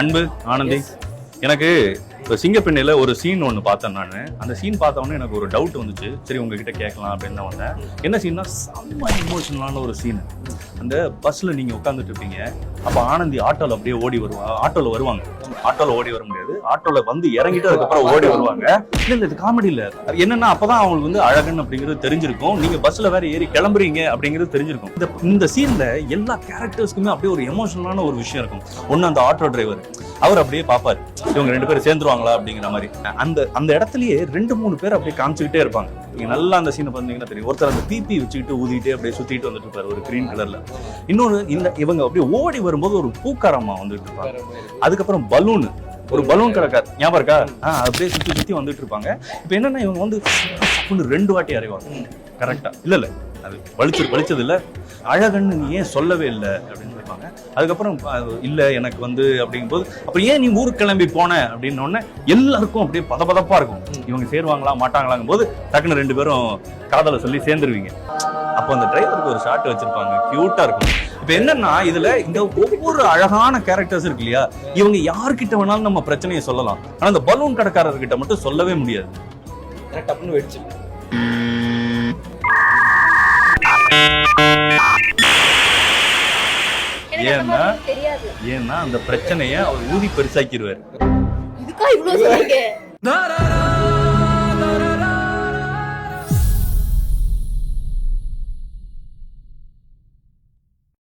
அன்பு ஆனந்தி எனக்கு இப்போ சிங்கப்பெண்ணில ஒரு சீன் ஒன்று பார்த்தேன் நான். அந்த சீன் பார்த்தோன்னே எனக்கு ஒரு டவுட் வந்துச்சு. சரி உங்ககிட்ட கேட்கலாம் அப்படின்னு தான் வந்தேன். என்ன சீன்னா செம்ம இமோஷனலான ஒரு சீன். அந்த பஸ்ல நீங்க உட்காந்துட்டு இருப்பீங்க. அப்போ ஆனந்தி ஆட்டோல அப்படியே ஓடி வருவாங்க. ஆட்டோல ஓடி வர முடியாது. ஆட்டோல வந்து இறங்கிட்டு அதுக்கப்புறம் ஓடி வருவாங்க. இல்ல இது காமெடி இல்ல. என்னன்னா அப்பதான் அவங்களுக்கு வந்து அழகன் அப்படிங்கிறது தெரிஞ்சிருக்கும். நீங்க பஸ்ல வேற ஏறி கிளம்புறீங்க அப்படிங்கிறது தெரிஞ்சிருக்கும். இந்த சீன்ல எல்லா கேரக்டர்ஸ்க்குமே அப்படியே ஒரு எமோஷனலான ஒரு விஷயம் இருக்கும். ஒன்னு அந்த ஆட்டோ டிரைவர் அவர் அப்படியே பாப்பாரு, இவங்க 2 பேரும் சேர்ந்துருவாங்களா அப்படிங்கிற மாதிரி. அந்த இடத்துலயே 2-3 பேர் அப்படியே காமிச்சுக்கிட்டே இருப்பாங்க. நீங்க நல்லா அந்த சீனை பார்த்தீங்கன்னா தெரியும். ஒருத்தர் அந்த பிபி வச்சுக்கிட்டு ஊதிட்டே அப்படியே சுத்திட்டு வந்துட்டு இருப்பாரு ஒரு கிரீன் கலர்ல. இன்னொன்னு இவங்க அப்படியே ஓடி வரும்போது ஒரு பூக்காரம்மா வந்துட்டு இருப்பாங்க. அதுக்கப்புறம் ஒரு பலூன் கடைக்கார் ஞாபகம் இருக்கா? அப்படியே சுத்தி வந்துட்டு இருப்பாங்க. இப்ப என்னன்னா இவங்க வந்து 2 வாட்டி அறைவாங்க. கரெக்டா? இல்ல அது வலிச்சது இல்ல. அழகன்னு நீ ஏன் சொல்லவே இல்லை அப்படின்னு சொல்லிப்பாங்க. அதுக்கப்புறம் இல்ல எனக்கு வந்து அப்படிங்கும்போது அப்புறம் ஏன் நீ ஊருக்கு கிளம்பி போன அப்படின்னு உடனே எல்லாருக்கும் அப்படியே பதப்பதப்பா இருக்கும். இவங்க சேருவாங்களா மாட்டாங்களாங்கும் போது டக்குன்னு 2 பேரும் காதலை சொல்லி சேர்ந்துருவீங்க. அப்போ அந்த டிரைவருக்கு ஒரு ஷாட் வச்சிருப்பாங்க, கியூட்டா இருக்கும். இப்ப என்னன்னா இதுல இந்த ஒவ்வொரு அழகான கேரக்டர்ஸ் இருக்கு இல்லையா, இவங்க யார்கிட்ட வேணாலும் நம்ம பிரச்சனையை சொல்லலாம். ஆனா இந்த பலூன் கடைக்காரர்கிட்ட மட்டும் சொல்லவே முடியாது. டப்புன்னு வெடிச்சு ஏன்னா அந்த பிரச்சனைய அவர் ஊதி பெருசாக்கிடுவார். இதுக்கா இவ்வளவு சொல்றீங்க?